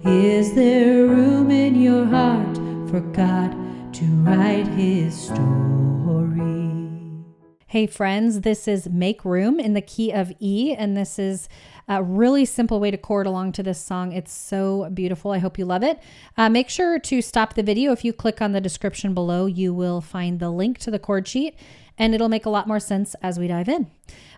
Is there room in your heart for God to write his story? Hey friends, this is Make Room in the key of E, and this is a really simple way to chord along to this song. It's so beautiful. I hope you love it. Make sure to stop the video. If you click on the description below, you will find the link to the chord sheet, and it'll make a lot more sense as we dive in.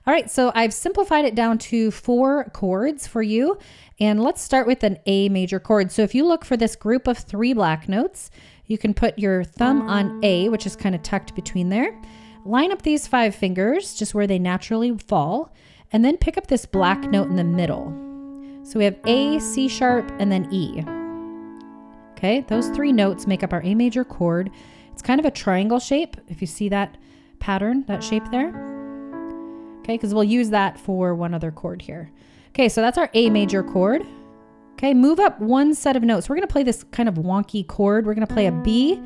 All right, so I've simplified it down to 4 chords for you, and let's start with an A major chord. So if you look for this group of 3 black notes, you can put your thumb on A, which is kind of tucked between there. Line up these 5 fingers just where they naturally fall, and then pick up this black note in the middle. So we have A, C sharp, and then E. Okay, those 3 notes make up our A major chord. It's kind of a triangle shape, if you see that pattern, that shape there. Okay, because we'll use that for one other chord here. Okay, so that's our A major chord. Okay, move up 1 set of notes. We're going to play this kind of wonky chord. We're going to play a B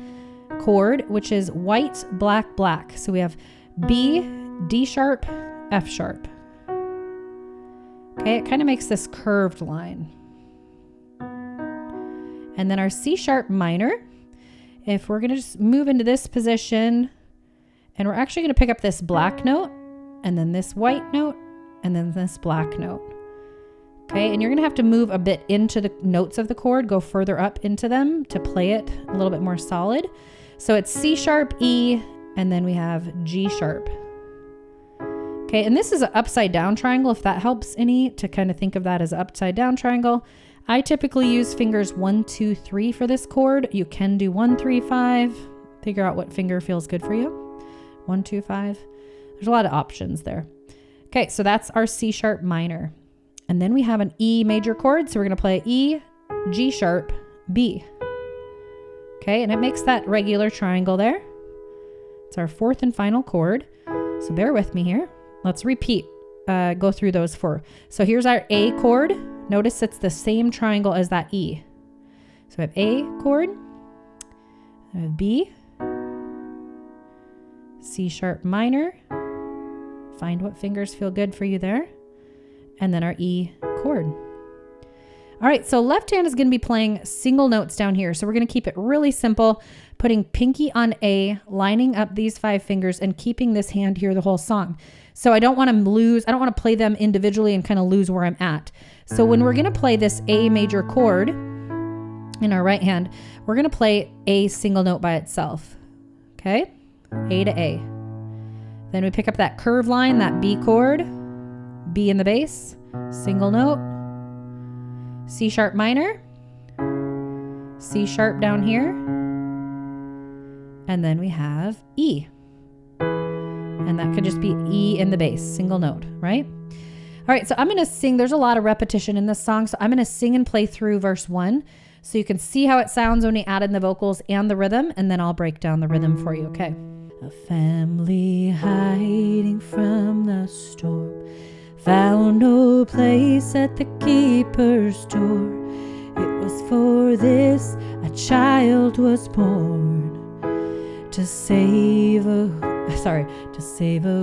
chord, which is white, black, black. So we have B, D sharp, F sharp. Okay, it kind of makes this curved line. And then our C sharp minor, if we're going to just move into this position, and we're actually going to pick up this black note, and then this white note, and then this black note. Okay, and you're going to have to move a bit into the notes of the chord, go further up into them to play it a little bit more solid. So it's C sharp, E, and then we have G sharp. Okay, and this is an upside down triangle, if that helps any, to kind of think of that as an upside down triangle. I typically use fingers 1, 2, 3 for this chord. You can do 1, 3, 5. Figure out what finger feels good for you. 1, 2, 5. There's a lot of options there. Okay, so that's our C sharp minor. And then we have an E major chord. So we're going to play E, G sharp, B. Okay, and it makes that regular triangle there. It's our 4th and final chord. So bear with me here. Let's repeat, go through those 4. So here's our A chord. Notice it's the same triangle as that E. So we have A chord, I have B, C sharp minor. Find what fingers feel good for you there. And then our E chord. All right, so left hand is going to be playing single notes down here. So we're going to keep it really simple, putting pinky on A, lining up these 5 fingers, and keeping this hand here the whole song. So I don't want to play them individually and kind of lose where I'm at. So when we're going to play this A major chord in our right hand, we're going to play a single note by itself. Okay, A to A. Then we pick up that curve line, that B chord, B in the bass, single note, C sharp minor, C sharp down here, and then we have E. And that could just be E in the bass, single note, right? All right, so I'm going to sing. There's a lot of repetition in this song, so I'm going to sing and play through verse 1 so you can see how it sounds when we add in the vocals and the rhythm, and then I'll break down the rhythm for you, okay? A family hiding from the storm found no place at the keeper's door. It was for this a child was born to save a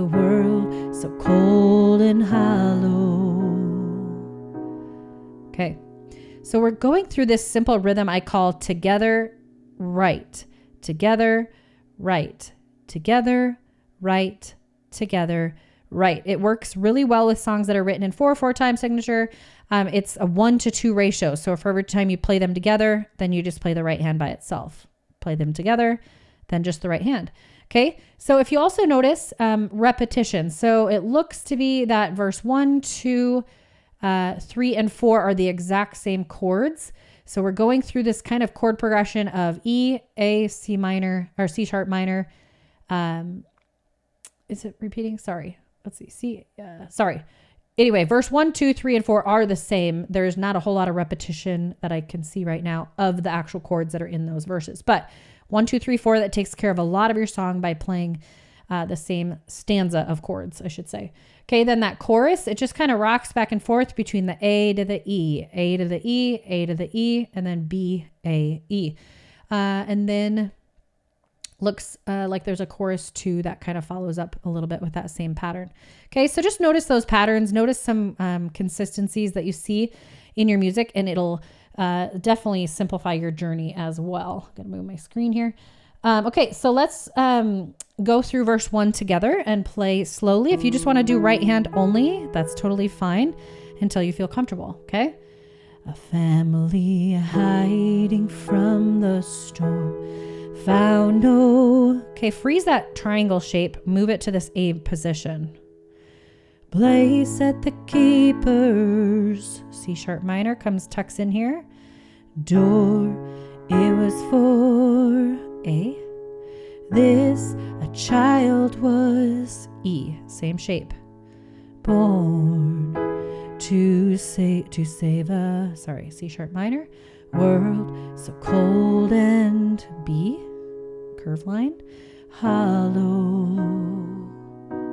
world so cold and hollow. Okay, so we're going through this simple rhythm I call together, right, together, right, together, right, together, right. It works really well with songs that are written in 4/4 time signature. It's a 1-to-2 ratio. So for every time you play them together, then you just play the right hand by itself. Play them together, then just the right hand. Okay. So if you also notice repetition. So it looks to be that verse 1, 2, 3, and 4 are the exact same chords. So we're going through this kind of chord progression of E, A, C minor, or C sharp minor. Is it repeating? Sorry. Let's see. Sorry. Anyway, verse 1, 2, 3, and 4 are the same. There's not a whole lot of repetition that I can see right now of the actual chords that are in those verses. But 1, 2, 3, 4, that takes care of a lot of your song by playing the same stanza of chords, I should say. Okay, then that chorus, it just kind of rocks back and forth between the A to the E, A to the E, A to the E, and then B, A, E. And then looks like there's a chorus 2 that kind of follows up a little bit with that same pattern. Okay, so just notice those patterns. Notice some consistencies that you see in your music, and it'll definitely simplify your journey as well. I'm going to move my screen here. Okay, so let's go through verse 1 together and play slowly. If you just want to do right hand only, that's totally fine until you feel comfortable, okay? A family hiding from the storm found no... Okay, freeze that triangle shape. Move it to this A position. Place at the keeper's. C sharp minor comes, tucks in here. Door, it was for A. This, a child was E. Same shape. Born to save a, C sharp minor, world so cold and B, curve line, hollow.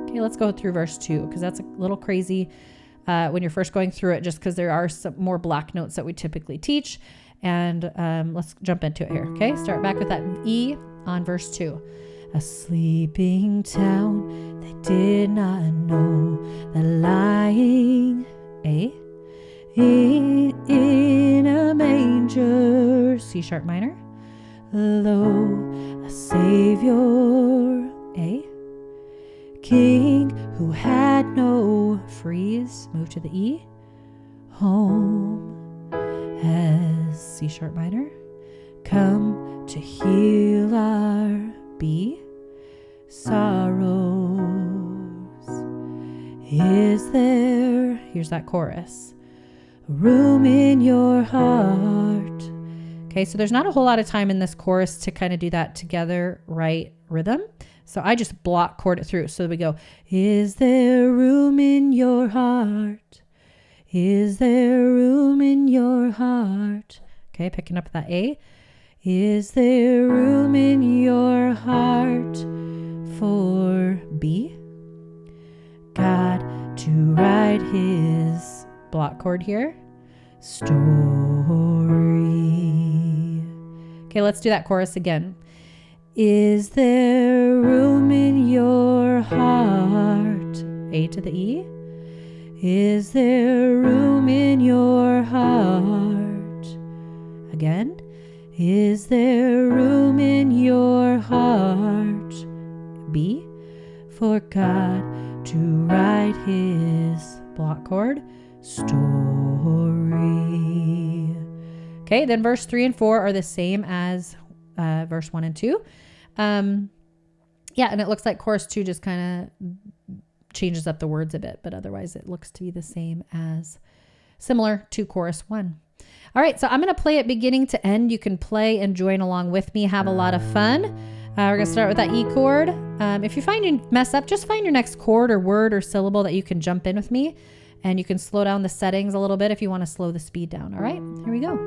Okay, let's go through verse 2 because that's a little crazy when you're first going through it, just because there are some more block notes that we typically teach. And let's jump into it here. Okay, start back with that E on verse 2. A sleeping town, they did not know the lying A in a manger, C sharp minor, low, a savior A, king who had no, freeze, move to the E, home has, C sharp minor, come to heal our B, sorrows. Is there, here's that chorus, room in your heart. Okay, so there's not a whole lot of time in this chorus to kind of do that together, right rhythm. So I just block chord it through. So we go, is there room in your heart? Is there room in your heart? Okay, picking up that A. Is there room in your heart for B? God to write his block chord here. Story. Okay, let's do that chorus again. Is there room in your heart? A to the E. Is there room in your heart? Again. Is there room in your heart? B. For God to write his block chord. Story. Okay, then verse 3 and 4 are the same as verse 1 and 2. Yeah, and it looks like chorus 2 just kind of changes up the words a bit, but otherwise it looks to be the same as, similar to chorus 1. All right, so I'm going to play it beginning to end. You can play and join along with me. Have a lot of fun. We're going to start with that E chord. If you find you mess up, just find your next chord or word or syllable that you can jump in with me. And you can slow down the settings a little bit if you want to slow the speed down. All right, here we go.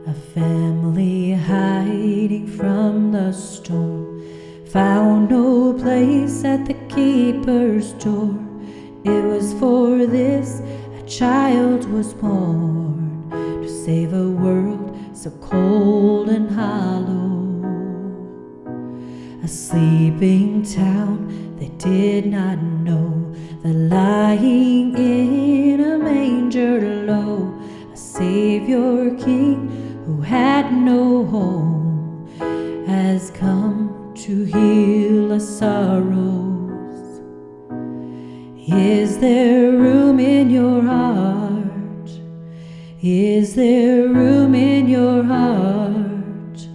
A family hiding from the storm found no place at the keeper's door. It was for this a child was born to save a world so cold and hollow. A sleeping town they did not know, the lying in a manger low. A Savior King who had no home has come to heal us sorrows. Is there room in your heart? Is there room in your heart?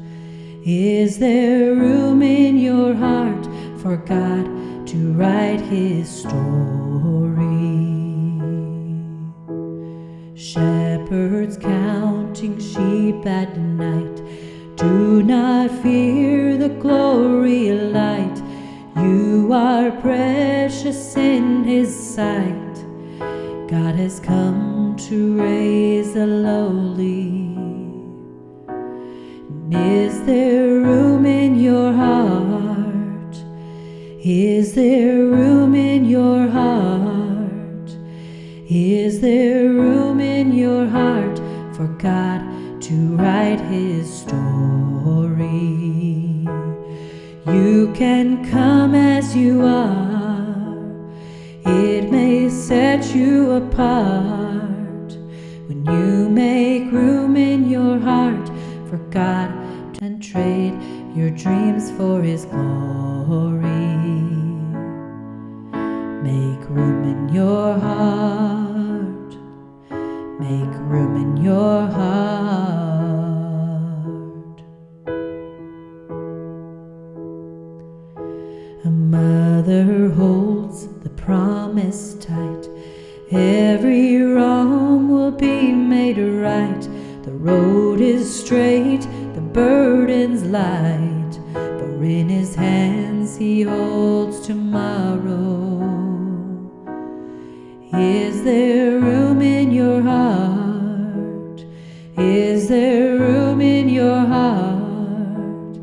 Is there room in your heart for God to write his story? Shepherds counting sheep at night, do not fear the glory light. You are precious in his sight. God has come to raise the lowly. Is there room in your heart? Is there room in your heart? Is there room in your heart for God to write his story? You can come as you are. It may set you your part. When you make room in your heart for God and trade your dreams for His glory. Make room in your heart. Make room in your heart. A mother holds the promise tight. Every wrong will be made right. The road is straight, the burden's light, for in His hands He holds tomorrow. Is there room in your heart? Is there room in your heart?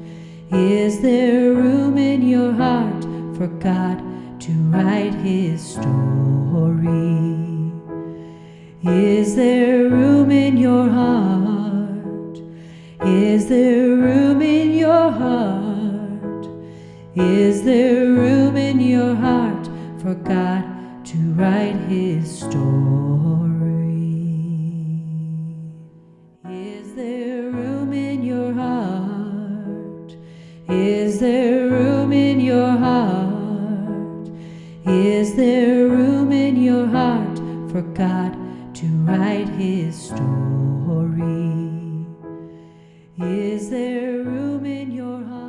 Is there room in your heart for God to write His story? Is there room in your heart? Is there room in your heart? Is there room in your heart for God to write His story? Is there room in your heart? Is there room in your heart? Is there room in your heart for God to write His story? Is there room in your heart?